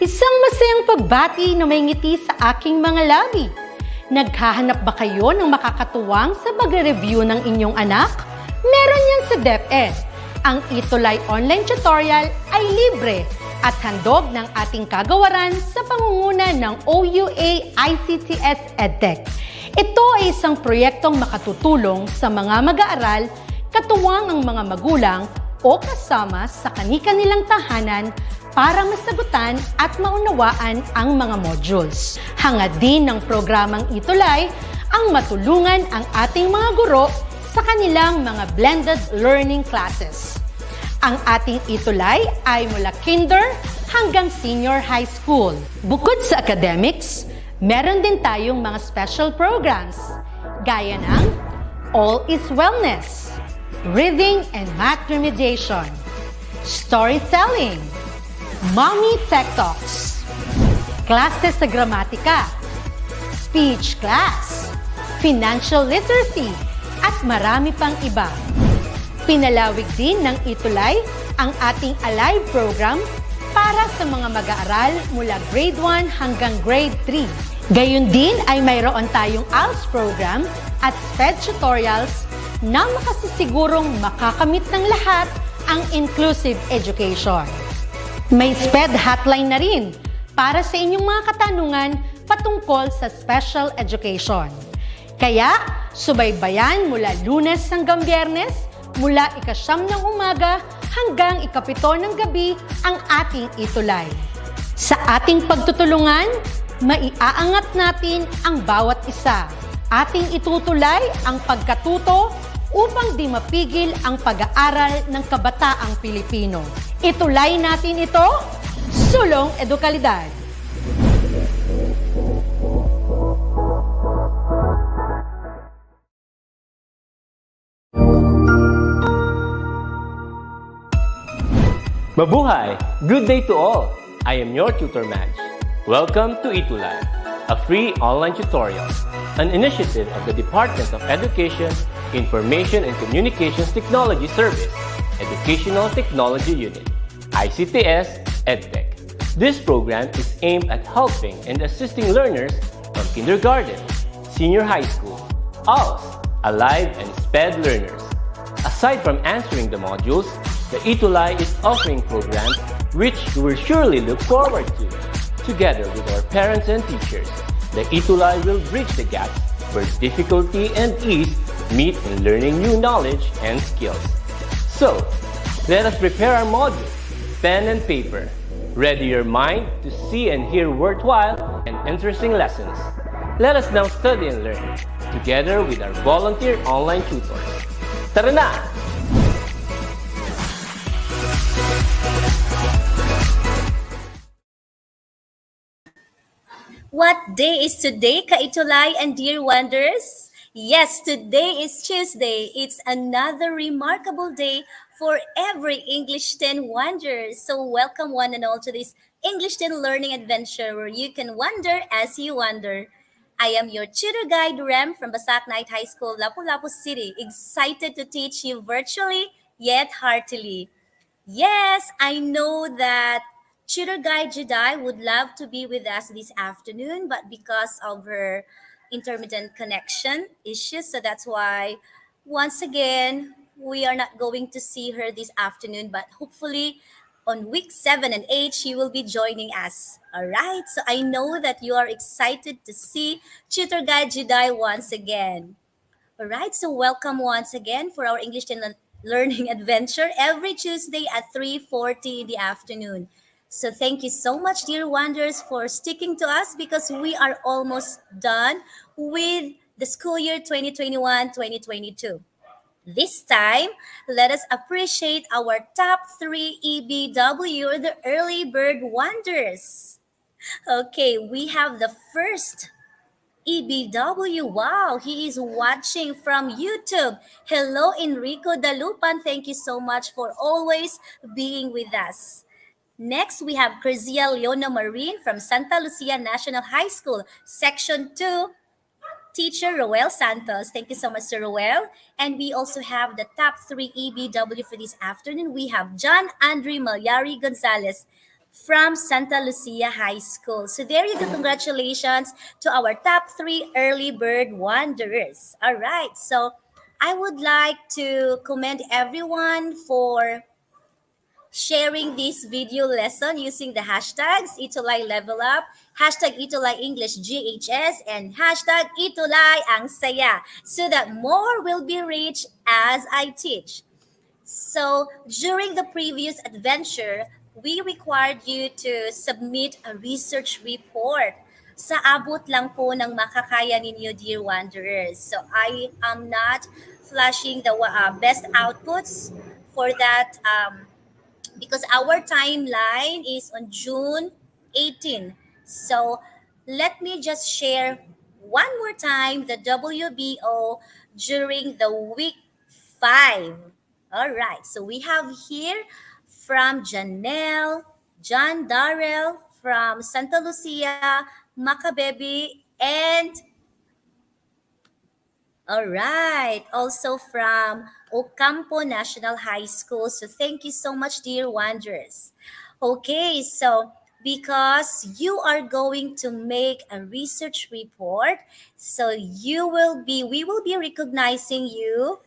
Isang masayang pagbati na may ngiti sa aking mga labi. Naghahanap ba kayo ng makakatuwang sa pagre-review ng inyong anak? Meron yan sa DepEd. Ang ETUlay online tutorial ay libre at handog ng ating kagawaran sa pangunguna ng OUA ICTS EdTech. Ito ay isang proyektong makatutulong sa mga mag-aaral, katuwang ang mga magulang o kasama sa kani-kanilang tahanan para masagutan at maunawaan ang mga modules. Hangad din ng programang ETUlay ang matulungan ang ating mga guro sa kanilang mga blended learning classes. Ang ating ETUlay ay mula kinder hanggang senior high school. Bukod sa academics, meron din tayong mga special programs gaya ng All is Wellness, Reading and Math Remediation, Storytelling, Mommy Tech Talks, Classes sa Gramatika, Speech Class, Financial Literacy, at marami pang iba. Pinalawig din ng ETUlay ang ating Alive program para sa mga mag-aaral mula grade 1 hanggang grade 3. Gayun din ay mayroon tayong ALS program at SPED tutorials na makasisigurong makakamit ng lahat ang inclusive education. May SPED hotline na rin para sa inyong mga katanungan patungkol sa special education. Kaya, subaybayan mula Lunes hanggang Biyernes, mula 9:00 ng umaga hanggang 7:00 ng gabi ang ating ETUlay. Sa ating pagtutulungan, maiaangat natin ang bawat isa. Ating itutulay ang pagkatuto upang di mapigil ang pag-aaral ng kabataang Pilipino. Itulay natin ito, sulong edukalidad. Mabuhay! Good day to all! I am your tutor Madge. Welcome to ETUlay, a free online tutorial, an initiative of the Department of Education, Information and Communications Technology Service, Educational Technology Unit, ICTS EdTech. This program is aimed at helping and assisting learners from kindergarten, senior high school, ALS, Alive, and SPED learners. Aside from answering the modules, the ETUlay is offering programs which you will surely look forward to. Together with our parents and teachers, the ETUlay will bridge the gaps where difficulty and ease meet in learning new knowledge and skills. So, let us prepare our modules, pen and paper. Ready your mind to see and hear worthwhile and interesting lessons. Let us now study and learn, together with our volunteer online tutors. Tara na! What day is today, Ka-ETUlay and dear wonders? Yes, today is Tuesday. It's another remarkable day for every English 10 wonders. So welcome one and all to this English 10 learning adventure where you can wonder as you wonder. I am your tutor guide, Rem, from Basak Night High School, Lapu-Lapu City, excited to teach you virtually yet heartily. Yes, I know that Tutor Guide Jedi would love to be with us this afternoon, but because of her intermittent connection issues, so that's why once again we are not going to see her this afternoon, but hopefully on week 7 and 8 she will be joining us. All right, so I know that you are excited to see Tutor Guide Jedi once again. All right, so welcome once again for our English 10 learning adventure every Tuesday at 3:40 in the afternoon. So thank you so much, dear wonders, for sticking to us because we are almost done with the school year 2021-2022. This time, let us appreciate our top 3 EBW, the early bird wonders. Okay, we have the first EBW. Wow, he is watching from YouTube. Hello, Enrico Dalupan. Thank you so much for always being with us. Next, we have Crizia Leona Marine from Santa Lucia National High School, Section 2, teacher Roel Santos. Thank you so much, Sir Roel. And we also have the top three EBW for this afternoon. We have John Andre Malyari Gonzalez from Santa Lucia High School. So there you go. Congratulations to our top three early bird wanderers. All right. So I would like to commend everyone for sharing this video lesson using the hashtags ETUlay Level Up, hashtag ETUlay English GHS, and hashtag ETUlay Ang Saya so that more will be reached as I teach. So during the previous adventure, we required you to submit a research report. Sa abot lang po ng makakaya ninyo, dear wanderers. So I am not flashing the best outputs for that because our timeline is on June 18. So let me just share one more time the WBO during the week 5. All right, so we have here from Janelle, John Darrell from Santa Lucia, Macabebe, and all right. Also from Ocampo National High School. So thank you so much, dear wanderers. Okay, so because you are going to make a research report, so we will be recognizing you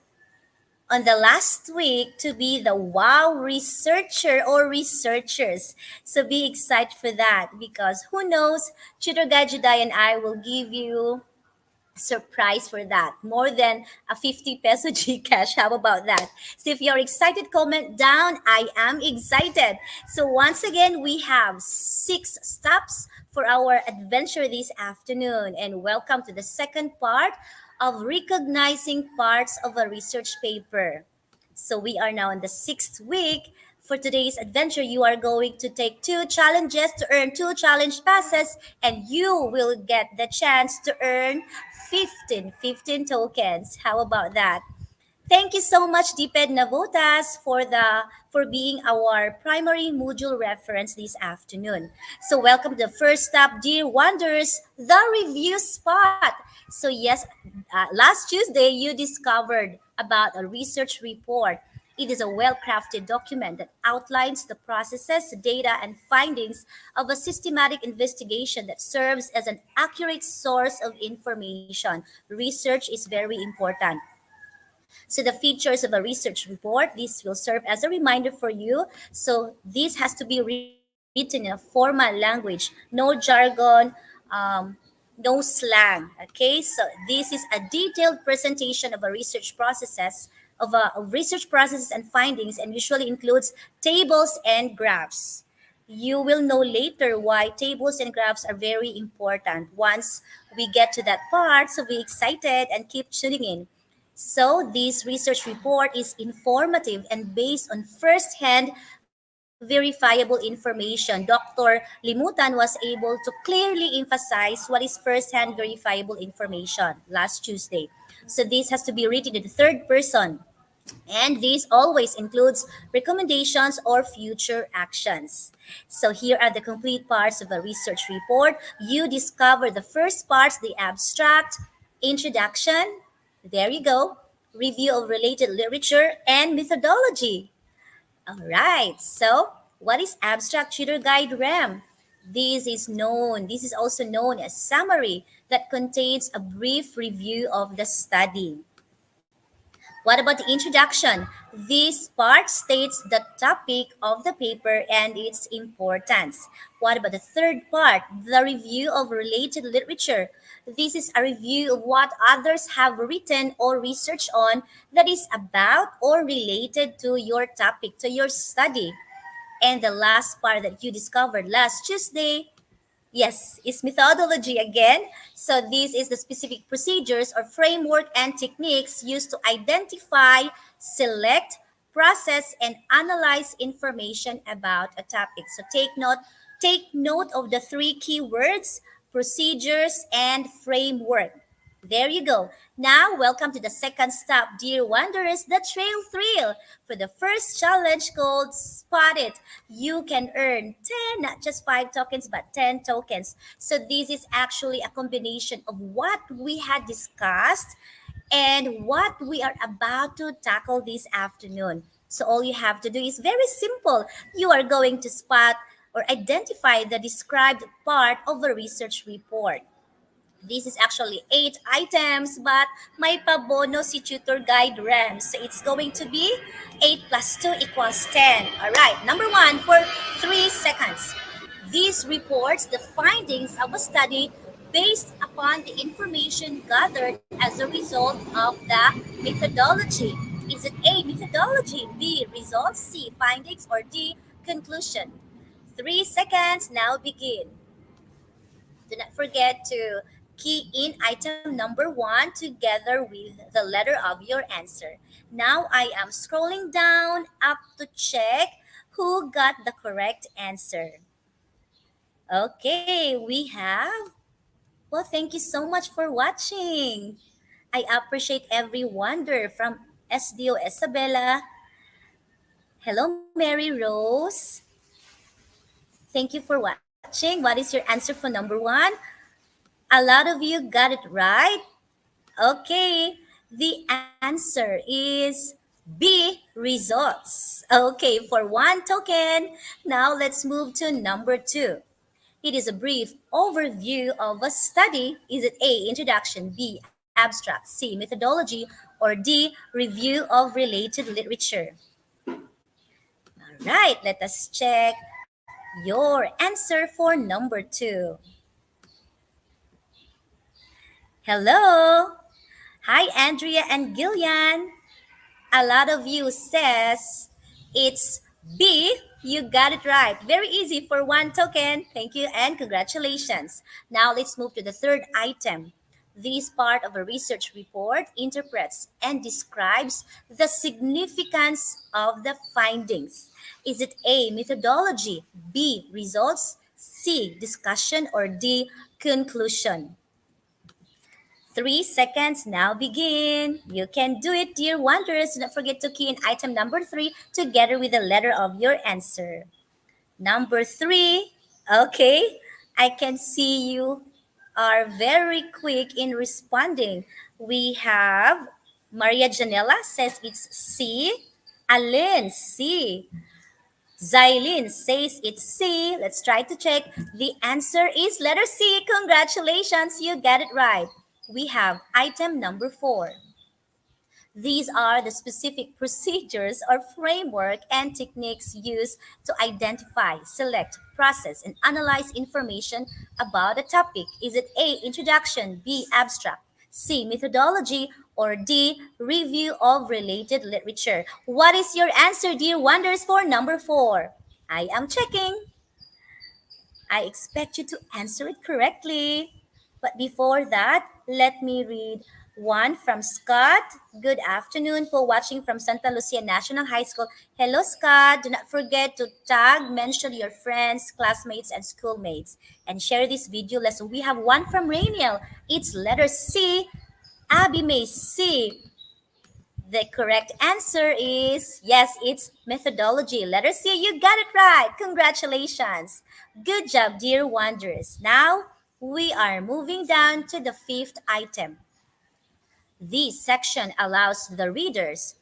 on the last week to be the wow researcher or researchers. So be excited for that because who knows, Tutor Guide Juday and I will give you surprise for that. More than a 50 peso Gcash. How about that? So if you're excited, comment down. I am excited. So once again, we have 6 stops for our adventure this afternoon. And welcome to the second part of recognizing parts of a research paper. So we are now in the 6th week. For today's adventure, you are going to take 2 challenges to earn 2 challenge passes, and you will get the chance to earn 15 tokens. How about that? Thank you so much, DepEd Navotas, for being our primary module reference this afternoon. So welcome to the first stop, dear wanderers, the review spot. So yes, last Tuesday you discovered about a research report. It is a well-crafted document that outlines the processes, data, and findings of a systematic investigation that serves as an accurate source of information. Research is very important. So the features of a research report, this will serve as a reminder for you. So this has to be written in a formal language, no jargon, no slang. Okay, so this is a detailed presentation of a research processes of research processes and findings, and usually includes tables and graphs. You will know later why tables and graphs are very important once we get to that part. So be excited and keep tuning in. So, this research report is informative and based on first-hand verifiable information. Dr. Limutan was able to clearly emphasize what is first-hand verifiable information last Tuesday. So, this has to be written in the third person. And this always includes recommendations or future actions. So here are the complete parts of a research report. You discover the first parts, the abstract, introduction, there you go, review of related literature, and methodology. All right, so what is abstract tutor guide RAM? This is also known as summary that contains a brief review of the study. What about the introduction? This part states the topic of the paper and its importance. What about the third part? The review of related literature. This is a review of what others have written or researched on that is about or related to your topic, to your study. And the last part that you discovered last Tuesday, yes, it's methodology again. So this is the specific procedures or framework and techniques used to identify, select, process, and analyze information about a topic. So take note of the 3 key words, procedures, and framework. There you go. Now, welcome to the second stop, dear wanderers, the trail thrill. For the first challenge called Spot It, you can earn 10, not just 5 tokens, but 10 tokens. So, this is actually a combination of what we had discussed and what we are about to tackle this afternoon. So, all you have to do is very simple. You are going to spot or identify the described part of a research report. This is actually 8 items, but may pabono si tutor guide Rem. So it's going to be 8 plus 2 equals 10. All right, number one for 3 seconds. This reports the findings of a study based upon the information gathered as a result of the methodology. Is it A, methodology, B, results, C, findings, or D, conclusion? 3 seconds now begin. Do not forget to key in item number one together with the letter of your answer. Now I am scrolling down up to check who got the correct answer. Okay, we have. Well, thank you so much for watching. I appreciate every wonder from SDO Isabella. Hello, Mary Rose. Thank you for watching. What is your answer for number one? A lot of you got it right. Okay, the answer is B, results. Okay, for 1 token. Now let's move to number two. It is a brief overview of a study. Is it A, introduction, B, abstract, C, methodology, or D, review of related literature? All right, let us check your answer for number two. Hello. Hi, Andrea and Gillian. A lot of you says it's B. You got it right. Very easy for 1 token. Thank you and congratulations. Now let's move to the third item. This part of a research report interprets and describes the significance of the findings. Is it A, methodology, B, results, C, discussion, or D, conclusion? 3 seconds now begin. You can do it, dear wanderers. Do not forget to key in item number three together with the letter of your answer. Number three. Okay, I can see you are very quick in responding. We have Maria Janela says it's C. Alin, C. Zylene says it's C. Let's try to check. The answer is letter C. Congratulations, you get it right. We have item number four. These are the specific procedures or framework and techniques used to identify, select, process, and analyze information about a topic. Is it A, introduction, B, abstract, C, methodology, or D, review of related literature? What is your answer, dear wonders, for number four? I am checking. I expect you to answer it correctly. But before that, let me read one from Scott. Good afternoon po, watching from Santa Lucia National High School. Hello, Scott. Do not forget to tag, mention your friends, classmates, and schoolmates, and share this video lesson. We have one from Rainiel. It's letter C. Abby May C. The correct answer is yes, it's methodology. Letter C, you got it right. Congratulations. Good job, dear wanderers. Now we are moving down to the fifth item. This section allows the readers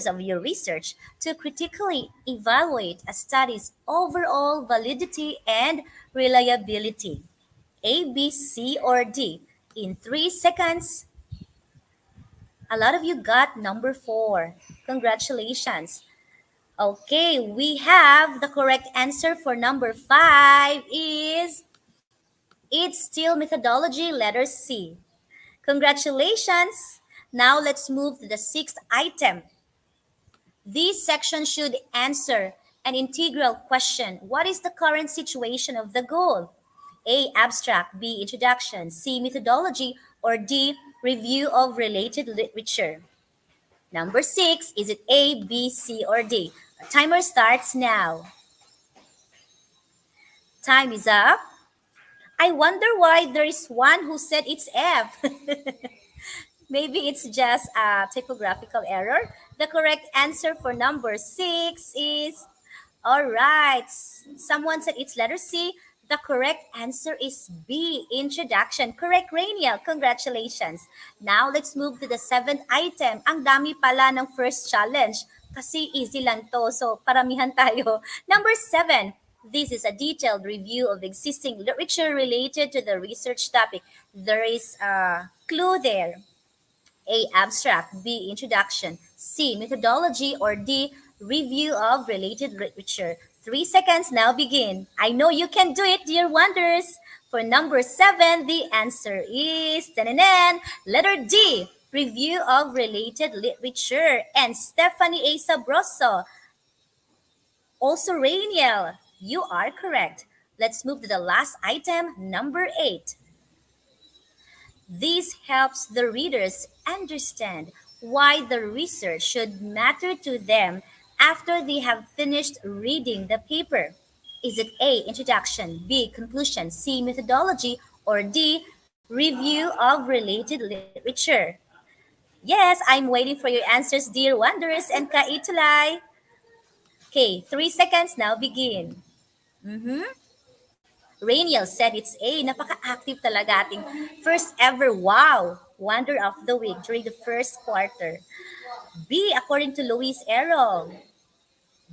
of your research, to critically evaluate a study's overall validity and reliability. A, B, C, or D. In 3 seconds, a lot of you got number four. Congratulations. Okay, we have the correct answer for number five is it's still methodology, letter C. Congratulations. Now let's move to the sixth item. This section should answer an integral question. What is the current situation of the goal? A, abstract, B, introduction, C, methodology, or D, review of related literature? Number six, is it A, B, C, or D? Our timer starts now. Time is up. I wonder why there is one who said it's F. Maybe it's just a typographical error. The correct answer for number six is all right. Someone said it's letter C. The correct answer is B, introduction. Correct, Rainiel. Congratulations. Now, let's move to the seventh item. Ang dami pala ng first challenge. Kasi easy lang to. So, paramihan tayo. Number seven. This is a detailed review of existing literature related to the research topic. There is a clue there. A. Abstract. B. Introduction. C. Methodology. Or D. Review of related literature. 3 seconds now begin. I know you can do it, dear wonders. For number seven, the answer is letter D. Review of related literature. And Stephanie A. Sabroso, also Rainiel, you are correct. Let's move to the last item, number eight. This helps the readers understand why the research should matter to them after they have finished reading the paper. Is it A, introduction, B, conclusion, C, methodology, or D, review of related literature? Yes, I'm waiting for your answers, dear wonders and kaitulay. Okay, 3 seconds now begin. Rainiel said it's A. Napaka-active talaga ating first ever wow Wonder of the Week during the first quarter. B, according to Luis Errol.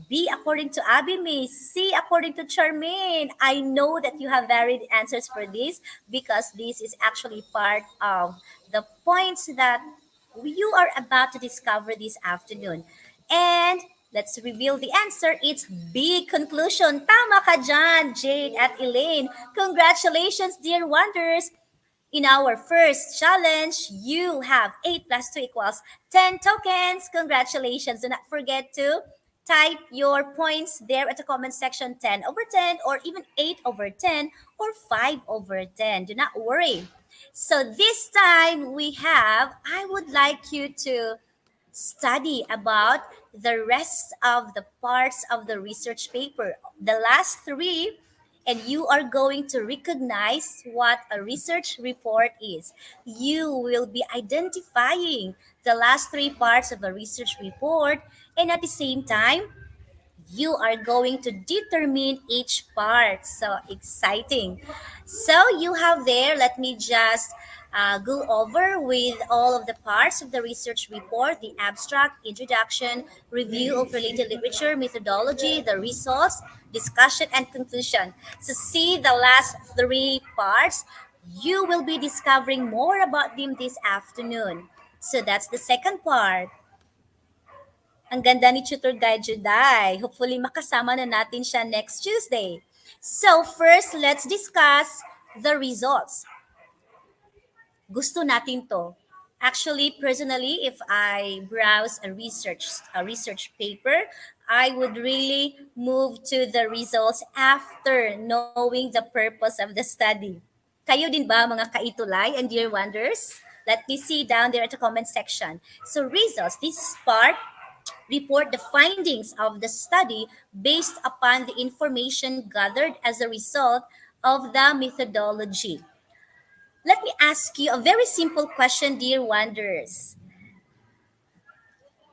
B, according to Abby May. C, according to Charmaine. I know that you have varied answers for this because this is actually part of the points that you are about to discover this afternoon. And let's reveal the answer. It's B, conclusion. Tama ka dyan, Jade at Elaine. Congratulations, dear wonders. In our first challenge, you have 8 plus 2 equals 10 tokens. Congratulations. Do not forget to type your points there at the comment section, 10 over 10 or even 8 over 10 or 5 over 10. Do not worry. So this time I would like you to study about the rest of the parts of the research paper, the last three, and you are going to recognize what a research report is. You will be identifying the last three parts of a research report, and at the same time, you are going to determine each part. So exciting. So you have there, let me just go over with all of the parts of the research report, the abstract, introduction, review of related literature, methodology, the results, discussion, and conclusion. So see the last three parts. You will be discovering more about them this afternoon. So that's the second part. Ang ganda ni Tutor Guide Juday. Hopefully makasama na natin siya next Tuesday. So first, let's discuss the results. Gusto natin to. Actually, personally, if I browse a research paper, I would really move to the results after knowing the purpose of the study. Kayo din ba, mga kaitulay and dear wonders? Let me see down there at the comment section. So results, this is part report the findings of the study based upon the information gathered as a result of the methodology. Let me ask you a very simple question, dear wonders.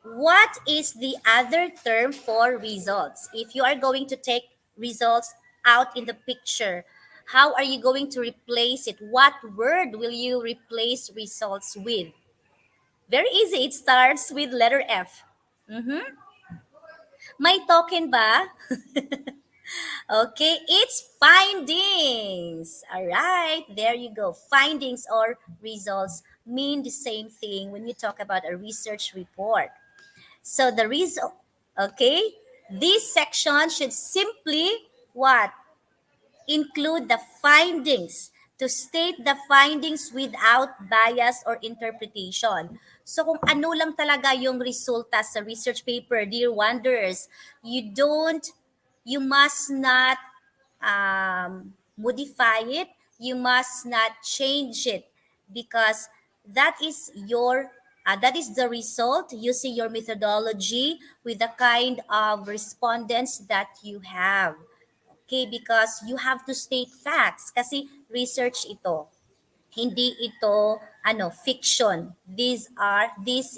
What is the other term for results? If you are going to take results out in the picture, how are you going to replace it? What word will you replace results with? Very easy. It starts with letter F. May token ba? Okay, it's findings. All right, there you go. Findings or results mean the same thing when you talk about a research report. So the result, okay, this section should simply what? Include the findings, to state the findings without bias or interpretation. So kung ano lang talaga yung resulta sa research paper, dear wonders, you must not modify it, you must not change it because that is the result using your methodology with the kind of respondents that you have. Okay, because you have to state facts kasi research ito. Hindi ito fiction. This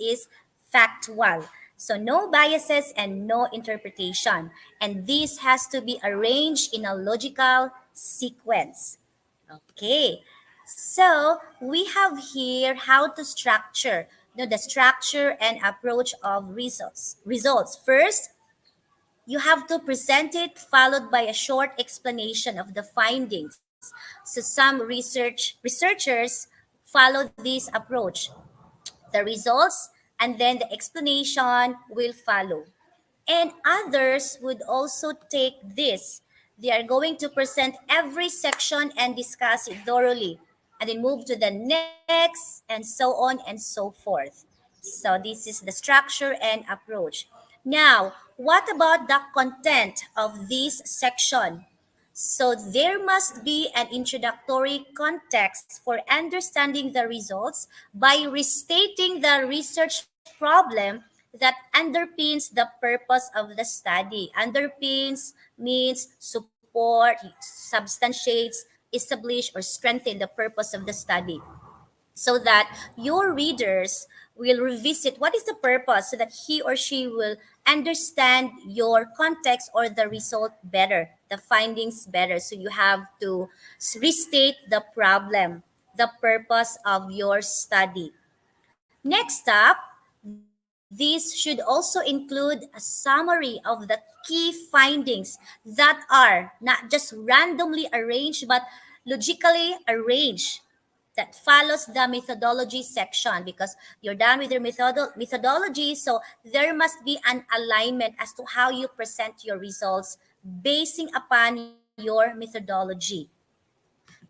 is factual. So no biases and no interpretation. And this has to be arranged in a logical sequence. Okay. So we have here how to structure the structure and approach of results. First, you have to present it followed by a short explanation of the findings. So some researchers follow this approach. The results and then the explanation will follow. And others would also take this. They are going to present every section and discuss it thoroughly, and then move to the next, and so on and so forth. So, this is the structure and approach. Now, what about the content of this section? So there must be an introductory context for understanding the results by restating the research problem that underpins the purpose of the study. Underpins means support, substantiates, establish, or strengthen the purpose of the study so that your readers will revisit what is the purpose so that he or she will understand your context or the result better, the findings better. So you have to restate the problem, the purpose of your study. Next up, this should also include a summary of the key findings that are not just randomly arranged but logically arranged that follows the methodology section because you're done with your methodology. So there must be an alignment as to how you present your results basing upon your methodology.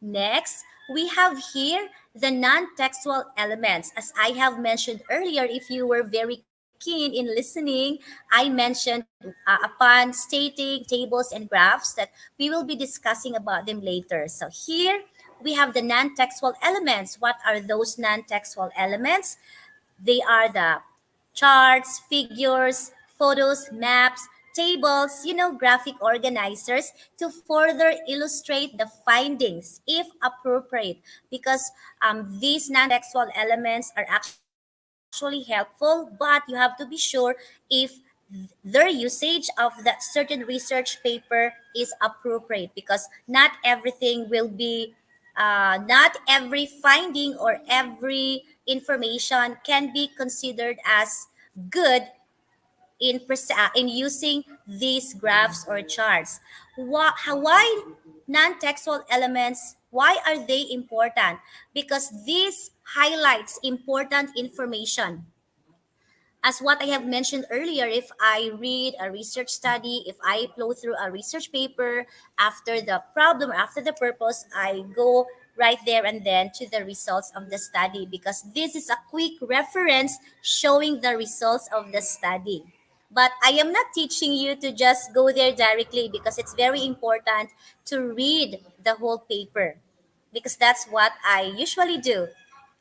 Next, we have here the non-textual elements. As I have mentioned earlier, if you were very keen in listening, I mentioned upon stating tables and graphs that we will be discussing about them later. So here we have the non-textual elements. What are those non-textual elements? They are the charts, figures, photos, maps, tables, graphic organizers to further illustrate the findings if appropriate because these non-textual elements are actually helpful, but you have to be sure if their usage of that certain research paper is appropriate because not everything will be not every finding or every information can be considered as good in using these graphs or charts. Why non-textual elements? Why are they important? Because this highlights important information as what I have mentioned earlier, if I read a research study, if I flow through a research paper, after the problem or after the purpose, I go right there and then to the results of the study because this is a quick reference showing the results of the study. But I am not teaching you to just go there directly because it's very important to read the whole paper because that's what I usually do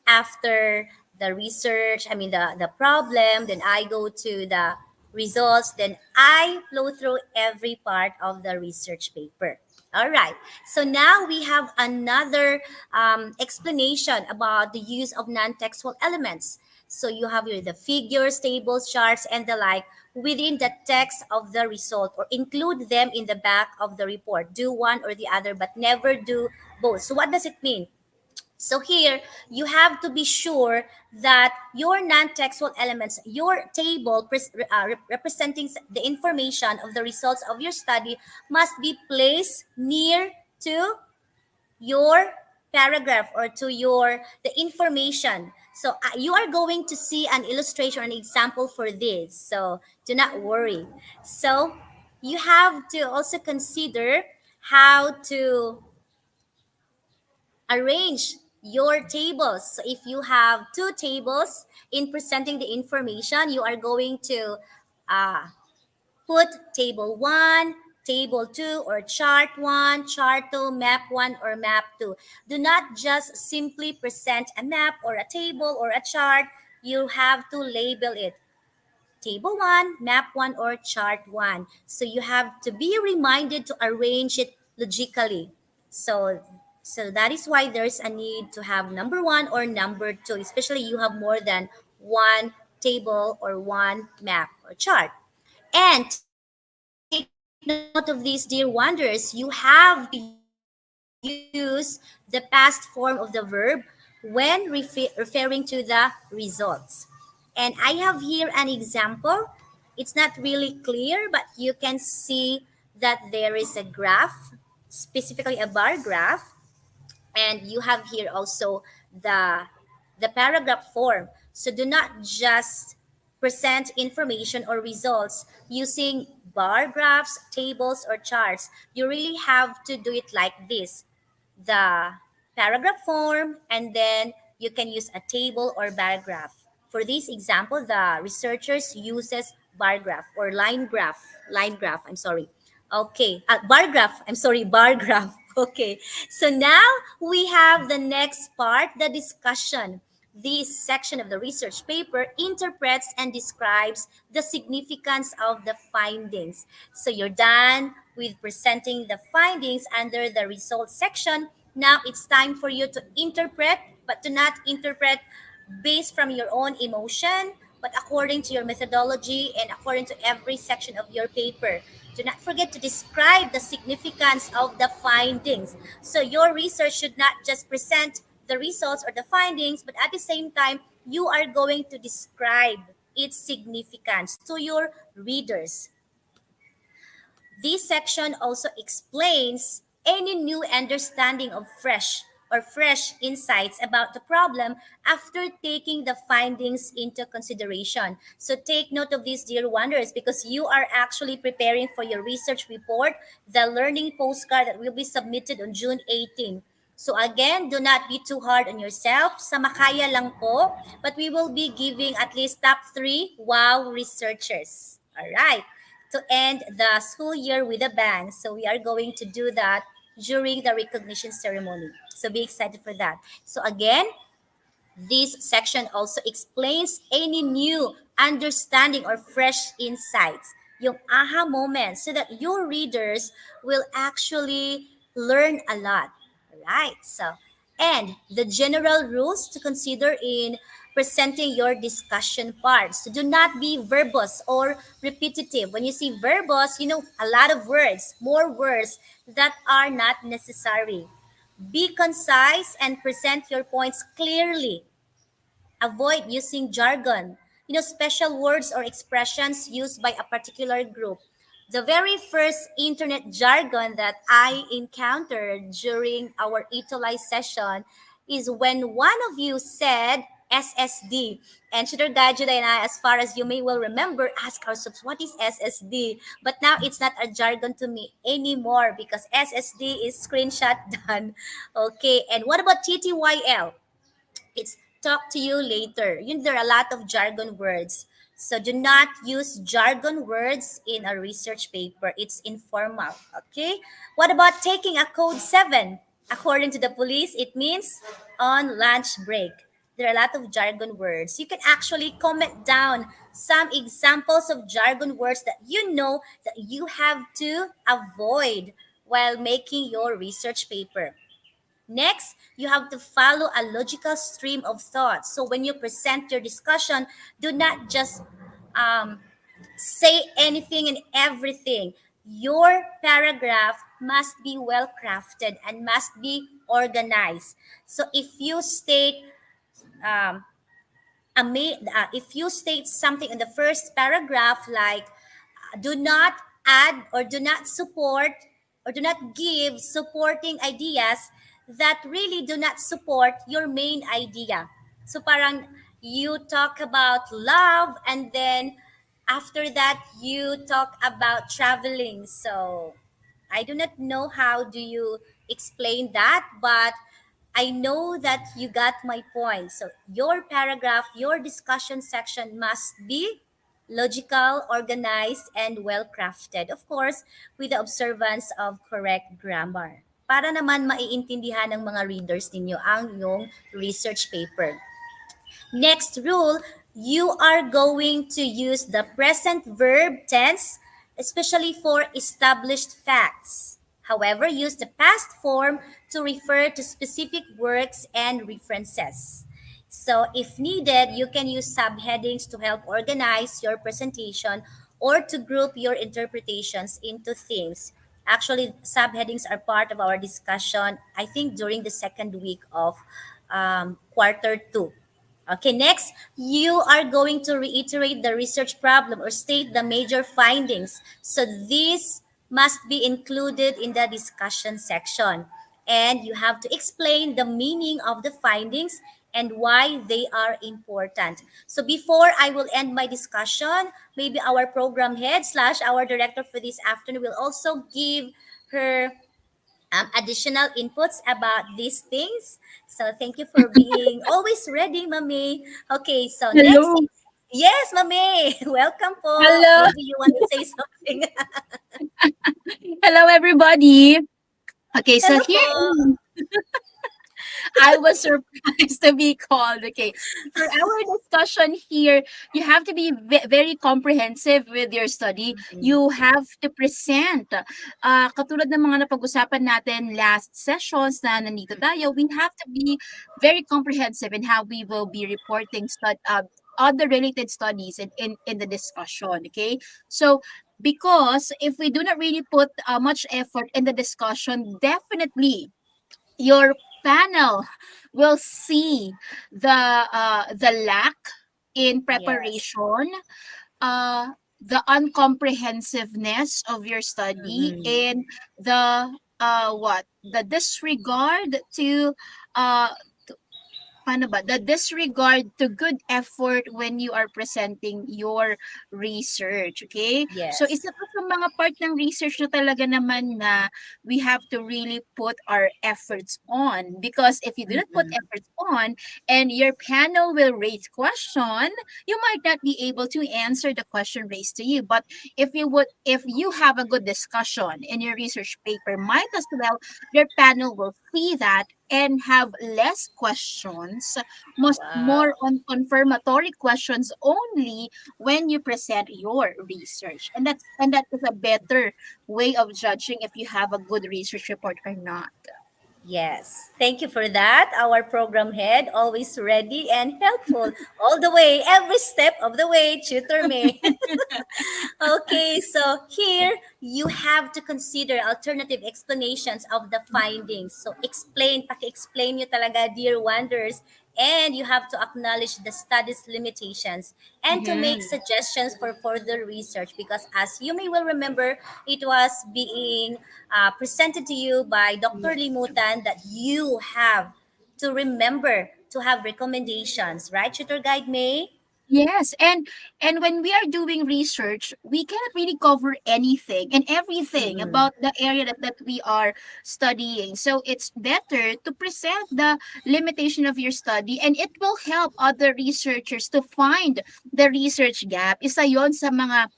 after the research, the problem, then I go to the results, then I flow through every part of the research paper. All right, so now we have another explanation about the use of non-textual elements. So you have here the figures, tables, charts, and the like within the text of the result or include them in the back of the report. Do one or the other, but never do both. So what does it mean? So here, you have to be sure that your non-textual elements, your table representing the information of the results of your study must be placed near to your paragraph or to the information. So you are going to see an illustration, an example for this. So do not worry. So you have to also consider how to arrange your tables. So if you have two tables in presenting the information, you are going to uh, put table 1, table 2, or chart 1, chart 2, map 1, or map 2. Do not just simply present a map or a table or a chart. You have to label it. table 1, map 1, or chart 1. So you have to be reminded to arrange it logically. So so that is why there's a need to have number 1 or number 2, especially you have more than one table or one map or chart. And take note of these, dear wonders, you have to use the past form of the verb when referring to the results. And I have here an example. It's not really clear, but you can see that there is a graph, specifically a bar graph, and you have here also the paragraph form. So do not just present information or results using bar graphs, tables, or charts. You really have to do it like this: the paragraph form, and then you can use a table or bar graph. For this example, the researchers uses bar graph or line graph, I'm sorry. Okay, bar graph, I'm sorry, bar graph. Okay, so now we have the next part, the discussion. This section of the research paper interprets and describes the significance of the findings. So you're done with presenting the findings under the results section. Now it's time for you to interpret, but to not interpret based from your own emotion, but according to your methodology and according to every section of your paper. Do not forget to describe the significance of the findings. So your research should not just present the results or the findings, but at the same time, you are going to describe its significance to your readers. This section also explains any new understanding of fresh insights about the problem after taking the findings into consideration. So take note of these, dear wonders, because you are actually preparing for your research report, the learning postcard that will be submitted on June 18. So again, do not be too hard on yourself. Sa makaya lang po, but we will be giving at least top 3 wow researchers. All right, to end the school year with a bang. So we are going to do that during the recognition ceremony. So be excited for that. So again, this section also explains any new understanding or fresh insights, yung aha moments, so that your readers will actually learn a lot. Right? So, and the general rules to consider in presenting your discussion parts. So do not be verbose or repetitive. When you see verbose, a lot of words, more words that are not necessary. Be concise and present your points clearly. Avoid using jargon, special words or expressions used by a particular group. The very first internet jargon that I encountered during our ETUlay session is when one of you said SSD. And Tutor Gadget and I, as far as you may well remember, asked ourselves, what is SSD? But now it's not a jargon to me anymore because SSD is screenshot done. Okay, and what about TTYL? It's talk to you later. There are a lot of jargon words. So do not use jargon words in a research paper. It's informal. Okay? What about taking a code 7? According to the police, it means on lunch break. There are a lot of jargon words. You can actually comment down some examples of jargon words that you know that you have to avoid while making your research paper. Next, you have to follow a logical stream of thought. So when you present your discussion, do not just um, say anything and everything. Your paragraph must be well crafted and must be organized. So um, if you state something in the first paragraph like do not add or do not support or do not give supporting ideas that really do not support your main idea. So parang you talk about love and then after that you talk about traveling. So I do not know how do you explain that, but I know that you got my point. So your paragraph, your discussion section must be logical, organized, and well crafted. Of course, with the observance of correct grammar. Para naman maiintindihan ng mga readers ninyo ang yung research paper. Next rule, you are going to use the present verb tense, especially for established facts. However, use the past form to refer to specific works and references. So, if needed, you can use subheadings to help organize your presentation or to group your interpretations into themes. Actually, subheadings are part of our discussion, I think, during the second week of quarter two. Okay, next, you are going to reiterate the research problem or state the major findings. So this must be included in the discussion section. And you have to explain the meaning of the findings and why they are important. So before I will end my discussion, maybe our program head slash our director for this afternoon will also give her additional inputs about these things. So thank you for being always ready, Mami. Okay, so next, Hello. yes, Mami, welcome po. Hello. Maybe you want to say something. Hello, everybody. Okay, so Hello here po. I was surprised to be called. Okay, for our discussion here, you have to be very comprehensive with your study. Mhm. You have to present. Katulad ng mga napag-usapan natin last sessions na nandito tayo, we have to be very comprehensive in how we will be reporting other related studies in the discussion. Okay, so because if we do not really put much effort in the discussion, definitely your panel will see the lack in Yes. preparation, the uncomprehensiveness of your study, Mm-mm. and the disregard to uh paano ba? The disregard to good effort when you are presenting your research, okay? So Yes. isa pa sa mga part ng research na talaga naman na we have to really put our efforts on, because if you do not put Mm-mm. efforts on and your panel will raise question, you might not be able to answer the question raised to you. But if you have a good discussion in your research paper, might as well your panel will see that and have less questions, more Wow. on confirmatory questions only when you present your research. And that is a better way of judging if you have a good research report or not. Yes. Thank you for that. Our program head, always ready and helpful all the way, every step of the way, Tutor May. Okay, so here you have to consider alternative explanations of the findings. So paki-explain nyo talaga, dear wonders, and you have to acknowledge the study's limitations and to make Mhm. suggestions for further research because as you may well remember, it was being presented to you by Dr. Yes. Limutan that you have to remember to have recommendations, right, Tutor Guide May? Yes, and when we are doing research, we cannot really cover anything and everything Mm-mm. about the area that we are studying. So it's better to present the limitation of your study, and it will help other researchers to find the research gap. Isa yon sa mga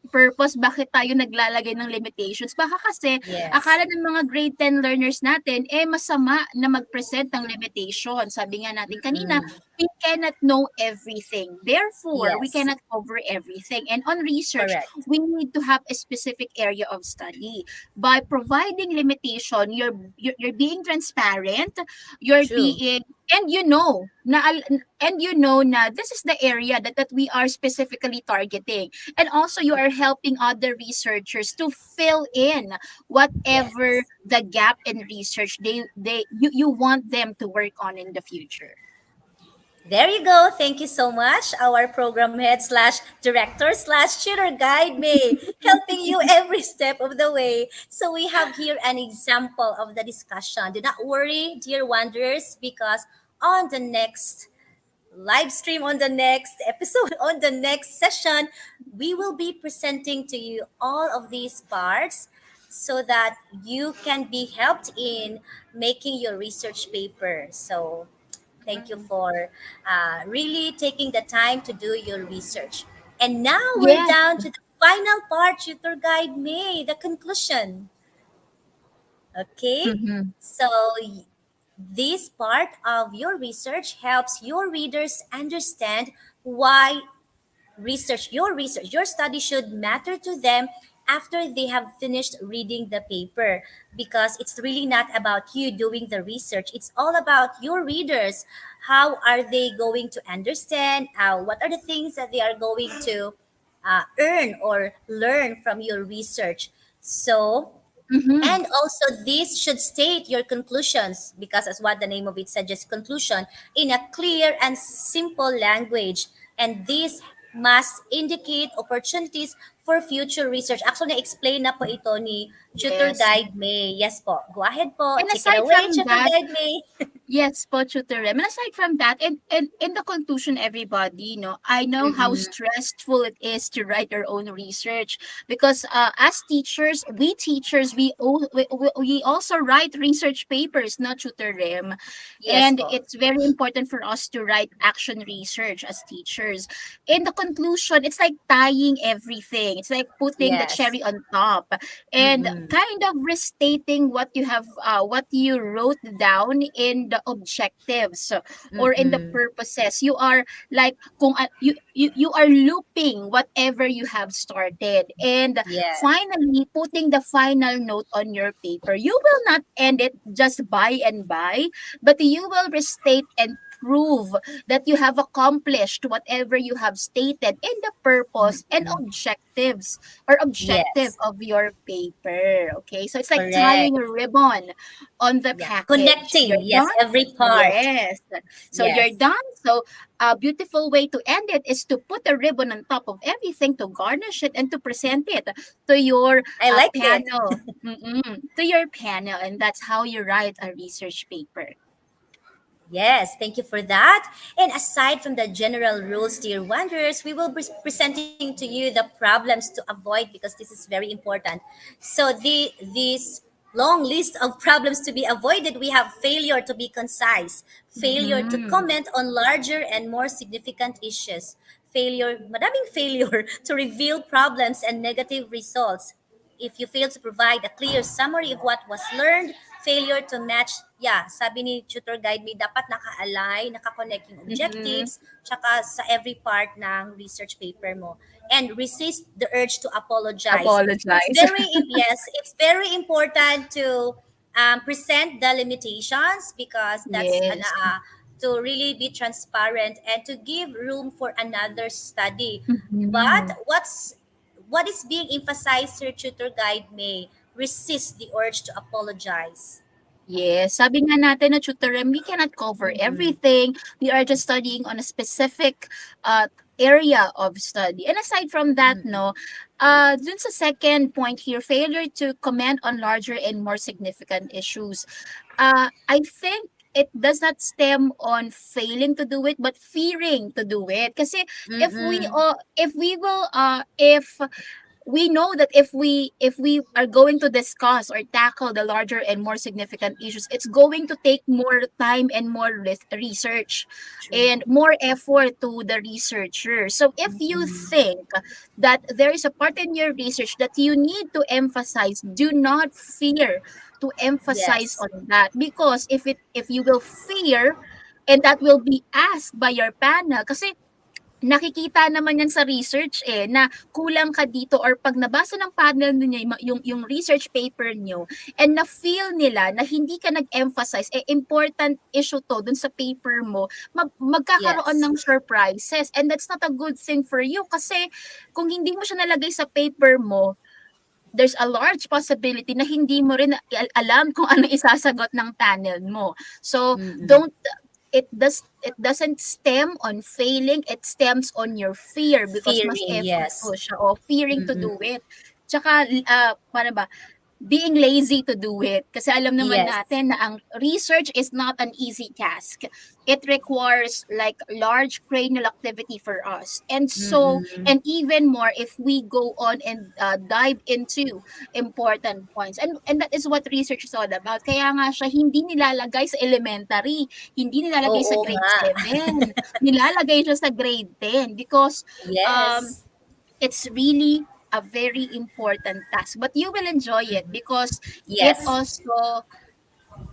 purpose bakit tayo naglalagay ng limitations. Baka kasi Yes. akala ng mga grade 10 learners natin masama na mag-present ng limitation. Sabi nga natin kanina, Mm-mm. we cannot know everything. Therefore, we Yes. cannot cover everything. And on research, Correct. we need to have a specific area of study. By providing limitation, you're being transparent, you're True. being and you know na this is the area that we are specifically targeting, and also you are helping other researchers to fill in whatever Yes. the gap in research you want them to work on in the future. There you go. Thank you so much. Our program head slash director slash tutor guide May helping you every step of the way. So we have here an example of the discussion. Do not worry, dear wanderers, because on the next live stream, on the next episode, on the next session, we will be presenting to you all of these parts so that you can be helped in making your research paper. So thank you for really taking the time to do your research. And now we're Yes. down to the final part, Tutor Guide May, the conclusion. Okay? Mm-hmm. So this part of your research helps your readers understand why research, your study should matter to them after they have finished reading the paper, because it's really not about you doing the research. It's all about your readers. How are they going to understand? What are the things that they are going to earn or learn from your research? So, Mm-hmm. and also, this should state your conclusions, because, as what the name of it suggests, conclusion, in a clear and simple language. And this must indicate opportunities for future research. Actually, na-explain na po ito ni Tutor Yes. Guide May. Yes po. Go ahead po. And Take it aside away, from Tutor that, Guide May. yes, po, tutorem. And aside from that, and in the conclusion, everybody, I know how Mm-mm. stressful it is to write your own research because as teachers, we also write research papers, not tutorem. Yes And po. it's very important for us to write action research as teachers. In the conclusion, it's like tying everything. It's like putting the Yes. cherry on top and Mm-mm. kind of restating what you wrote down in the objectives or in the Mm-mm. purposes. You are like you are looping whatever you have started, and Yes. finally putting the final note on your paper. You will not end it just by and by, but you will restate and prove that you have accomplished whatever you have stated in the purpose and Mm-mm. objectives or objective Yes. of your paper. Okay, so it's like Correct. tying a ribbon on the Yeah. package. Connecting. You're Yes. done? Every part. Yes. So you're Yes. done. So a beautiful way to end it is to put a ribbon on top of everything, to garnish it and to present it to your I like it. panel. To your panel. And that's how you write a research paper. Yes, thank you for that. And aside from the general rules, dear wanderers, we will be presenting to you the problems to avoid, because this is very important. So this long list of problems to be avoided, we have failure to be concise, failure to Mhm. comment on larger and more significant issues, failure, madaming failure to reveal problems and negative results. If you fail to provide a clear summary of what was learned, failure to match, yeah, sabi ni tutor guide me, dapat naka-align, naka-connect yung Mhm. objectives, tsaka sa every part ng research paper mo. And resist the urge to apologize. It's Apologize. very, yes, it's very important to present the limitations, because that's Yes. to really be transparent and to give room for another study. But Mhm. what is being emphasized here, tutor guide may resist the urge to apologize. Yes, sabi nga natin na tutoring, we cannot cover Mm-mm. everything. We are just studying on a specific area of study. And aside from that, Mm-mm. dun sa second point here, failure to comment on larger and more significant issues. I think it does not stem on failing to do it, but fearing to do it. Kasi Mm-mm. if we know that if we are going to discuss or tackle the larger and more significant issues, it's going to take more time and more research True. and more effort to the researcher. So if you Mm-mm. think that there is a part in your research that you need to emphasize, do not fear to emphasize Yes. on that, because if you will fear and that will be asked by your panel, kasi nakikita naman yan sa research, na kulang ka dito, or 'pag nabasa ng panel niyo yung research paper niyo and na-feel nila na hindi ka nag-emphasize, important issue 'to dun sa paper mo, magkakaroon Yes. ng surprises, and that's not a good thing for you kasi kung hindi mo siya nalagay sa paper mo, there's a large possibility na hindi mo rin alam kung ano isasagot ng panel mo. So, Mm-mm. don't it doesn't stem on failing, it stems on your fear because mas Fearing. effort Yes. mo siya o fearing to Mm-mm. do it. Tsaka, paano ba, being lazy to do it. Kasi alam naman Yes. natin na ang research is not an easy task. It requires like large cranial activity for us. And so, Mm-mm. and even more if we go on and dive into important points. And that is what research is all about. Kaya nga siya hindi nilalagay sa elementary, hindi nilalagay sa Oo grade nga. 7, nilalagay siya sa grade 10 because um Yes. it's really a very important task, but you will enjoy it because it Yes. also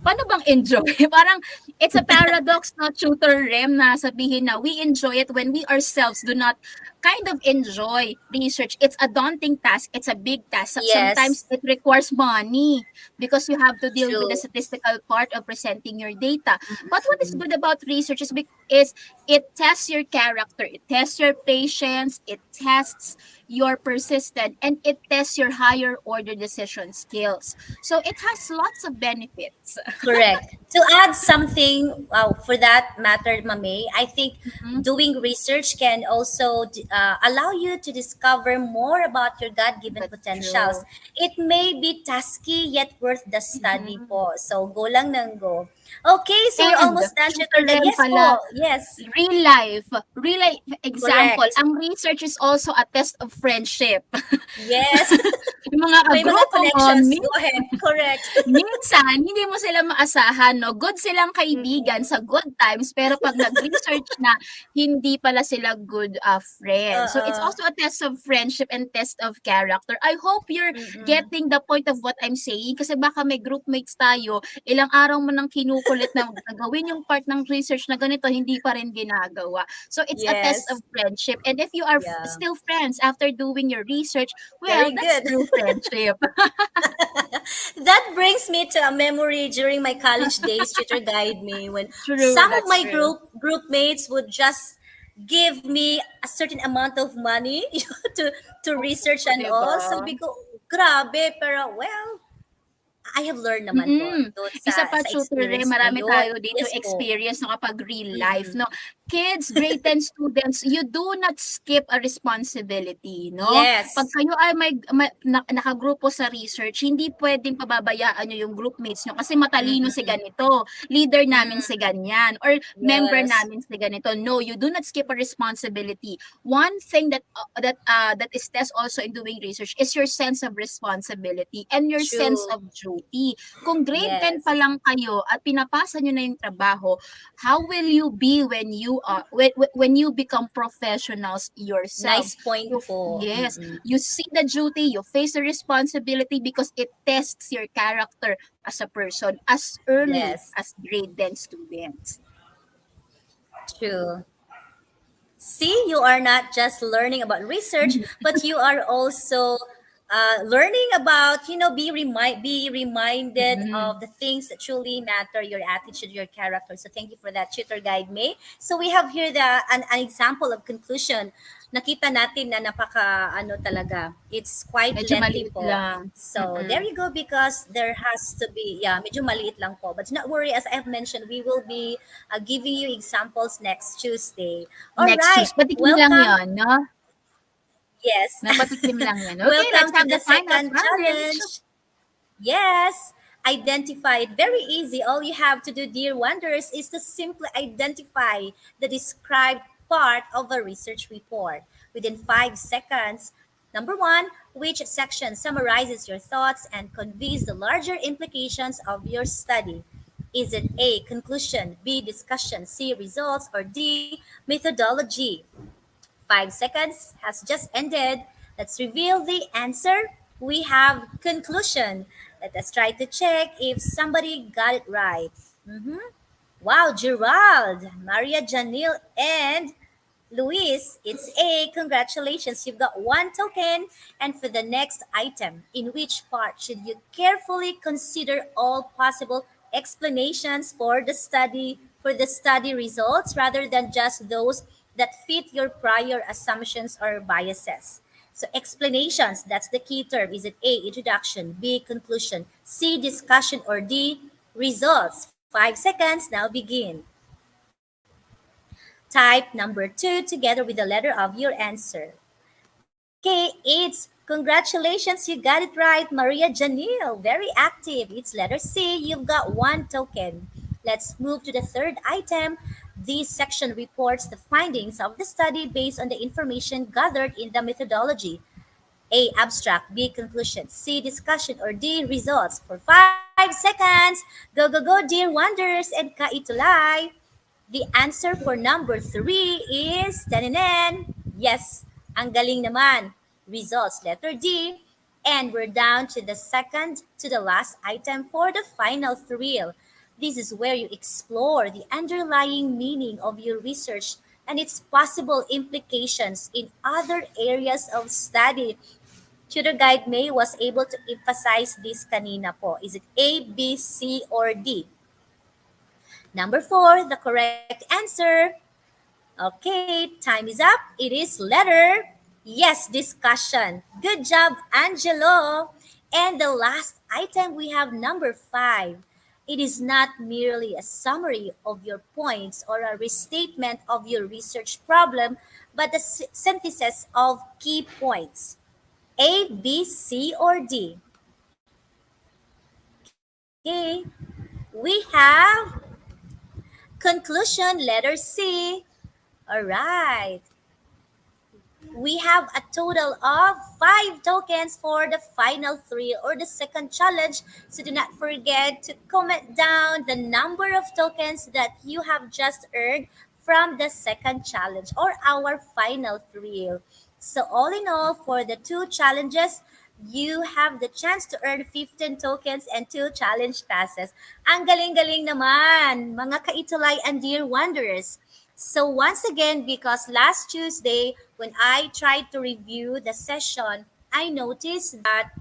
paano bang enjoy? Parang it's a paradox na tutor Rem na sabihin na we enjoy it when we ourselves do not kind of enjoy research. It's a daunting task. It's a big task. Yes, Sometimes it requires money because you have to deal with the true. statistical part of presenting your data. But what is good about research is it tests your character, it tests your patience, it tests your persistence, and it tests your higher order decision skills. So it has lots of benefits. Correct. To add something, for that matter, Mame, I think Mhm. doing research can also allow you to discover more about your God-given That's potentials. true. It may be tasky yet worth the study Mhm. po. So go lang ng go. Okay, so we're And almost done, tutor Tutor Guide. rin Yes pala, po. Yes. real life example, Correct. ang research is also a test of friendship. Yes. Yung mga May mga kagrupo mo, connections. Go ahead. Correct. minsan hindi mo sila maasahan 'no, good silang kaibigan Mm-mm. sa good times, pero 'pag nag-research na, hindi pala sila good, friends. So it's Uh-uh. also a test of friendship and test of character. I hope you're Mm-mm. getting the point of what I'm saying, kasi baka may groupmates tayo, ilang araw mo nang kinukulit na gagawin yung part ng research na ganito, hindi pa rin ginagawa. So it's a test of Yes. friendship, and if you are Yeah. still friends after doing your research, well, Very that's good. true friendship. That brings me to a memory during my college days, tutor guide me, when True, some of that's my true. group mates would just give me a certain amount of money to research Oo, and 'di all. ba? Sabi ko, grabe, pero well, I have learned naman po doon Isa pa sa tutor eh, experience na marami yun. tayo dito Yes po. experience no kapag real life Mm-mm. 'no. Kids, grade 10 students, you do not skip a responsibility 'no. 'Pag Yes. kayo ay may nakagrupo sa research, hindi puwedeng pababayaan niyo yung groupmates niyo kasi matalino si Mm-mm. ganito, leader namin si Mm. ganyan, or member Yes. namin si ganito. No, you do not skip a responsibility. One thing that is test also in doing research is your sense of responsibility and your sense True. of duty. Kung grade 10 pa Yes. lang kayo at pinapasa niyo na yung trabaho, how will you be when you become professionals yourselves? Nice point po. Yes, Mm-mm. you see the duty, you face the responsibility because it tests your character as a person as early Yes. as grade 10 students. True. See, you are not just learning about research, but you are also learning about, be reminded Mhm. of the things that truly matter, your attitude, your character. So thank you for that, tutor guide May. So we have here an example of conclusion. Nakita natin na napaka ano talaga. It's quite Medyo lengthy maliit po. lang. So there Mm. you go, because there has to be, yeah, medyo maliit lang po. But do not worry, as I have mentioned, we will be giving you examples next Tuesday. All Next right, choose patikim lang welcome. 'yon 'no? Yes. Napatikim lang 'yan. Okay, let's Welcome to have the the final second challenge. challenge. Yes, identify it. Very easy. All you have to do, dear wonders, is to simply identify the described part of a research report within 5 seconds. Number one, which section summarizes your thoughts and conveys the larger implications of your study? Is it A, conclusion, B, discussion, C, results, or D, methodology? 5 seconds has just ended. Let's reveal the answer. We have conclusion. Let us try to check if somebody got it right. Mhm. Wow, Gerald, Maria Janil, and Luis, it's A. Congratulations, you've got one token. And for the next item, in which part should you carefully consider all possible explanations for the study results rather than just those that fit your prior assumptions or biases? So explanations, that's the key term. Is it A, introduction, B, conclusion, C, discussion, or D, results? 5 seconds, now begin. Type number two together with the letter of your answer. Okay, it's congratulations, you got it right, Maria Janil. Very active. It's letter C. You've got one token. Let's move to the third item. This section reports the findings of the study based on the information gathered in the methodology. A. Abstract. B. Conclusion. C. Discussion. Or D. Results. For 5 seconds. Go, go, go, dear wonders, and kaitulay. The answer for number three is tananan. Yes, ang galing naman. Results, letter D. And we're down to the second to the last item for the final thrill. This is where you explore the underlying meaning of your research and its possible implications in other areas of study. Tutor Guide May was able to emphasize this kanina po. Is it A, B, C, or D? Number 4, the correct answer. Okay, time is up. It is letter. Yes, discussion. Good job, Angelo. And the last item we have number 5. It is not merely a summary of your points or a restatement of your research problem, but a synthesis of key points. A, B, C, or D? Okay, we have conclusion, letter C. All right. We have a total of 5 tokens for the final 3 or the second challenge. So do not forget to comment down the number of tokens that you have just earned from the second challenge or our final 3. So all in all, for the 2 challenges, you have the chance to earn 15 tokens and 2 challenge passes. Ang galing-galing naman, mga ka-ETUlay and Dear Wanderers. So once again, because last Tuesday, when I tried to review the session, I noticed that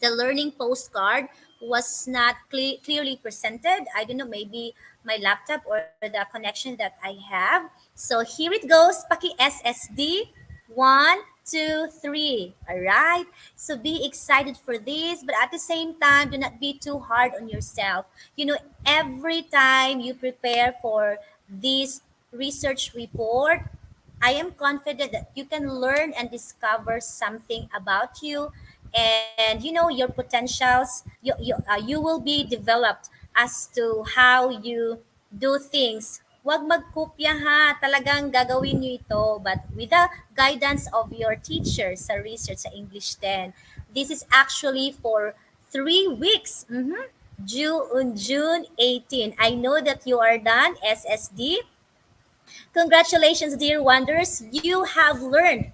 the learning postcard was not clearly presented. I don't know, maybe my laptop or the connection that I have. So here it goes, paki-SSD, 1, 2, 3. All right. So be excited for this, but at the same time, do not be too hard on yourself. You know, every time you prepare for this research report, I am confident that you can learn and discover something about you, and you know your potentials. You will be developed as to how you do things. Huwag magkopya ha, talagang gagawin niyo ito, but with the guidance of your teacher sa research sa English 10. This is actually for 3 weeks. June 18. I know that you are done, SSD. Congratulations, dear Wanderers. You have learned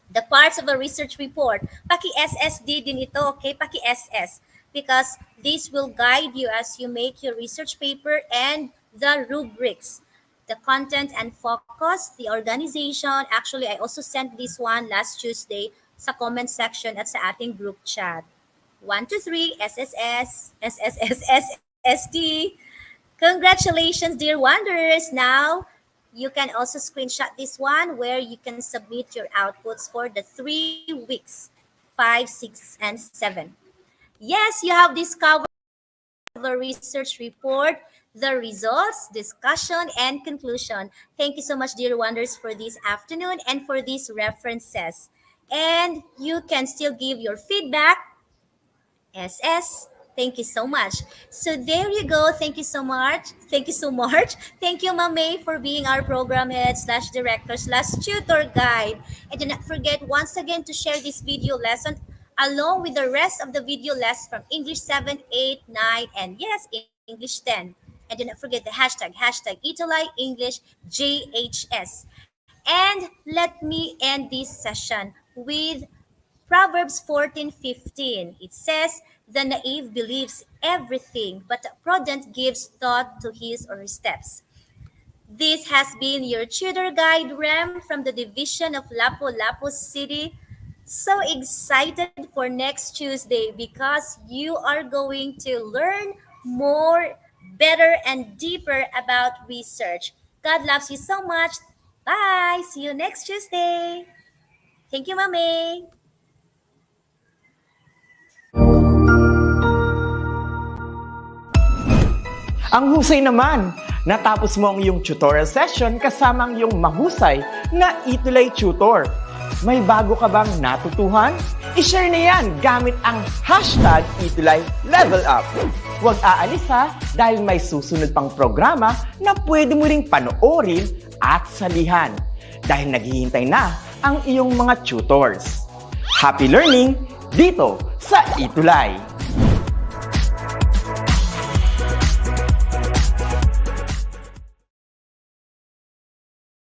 the parts of a research report. Paki-SSD din ito, okay? Paki-SS. Because this will guide you as you make your research paper and the rubrics. The content and focus, the organization. Actually, I also sent this one last Tuesday sa comment section at sa ating group chat. 1, 2, 3, SSS, SSS, SSD. Congratulations, dear Wanderers. Now, you can also screenshot this one where you can submit your outputs for the 3 weeks, 5, 6, and 7. Yes, you have discovered the research report, the results, discussion, and conclusion. Thank you so much, dear Wonders, for this afternoon and for these references. And you can still give your feedback. SS. Thank you so much. So there you go. Thank you so much. Thank you so much. Thank you, Mame, for being our program head / director / tutor guide. And do not forget once again to share this video lesson along with the rest of the video lessons from English 7, 8, 9, and yes, English 10. And do not forget the hashtag ETUlay English JHS. And let me end this session with Proverbs 14:15. It says, "The naive believes everything, but the prudent gives thought to his or her steps." This has been your tutor guide, Rem, from the division of Lapu-Lapu City. So excited for next Tuesday because you are going to learn more, better, and deeper about research. God loves you so much. Bye! See you next Tuesday. Thank you, Mame. Ang husay naman! Natapos mo ang iyong tutorial session kasama ang iyong mahusay na ETUlay tutor. May bago ka bang natutuhan? I-share na yan gamit ang hashtag ETUlay Level Up. Huwag aalis ha dahil may susunod pang programa na pwede mo ring panoorin at salihan dahil naghihintay na ang iyong mga tutors. Happy learning dito sa ETUlay!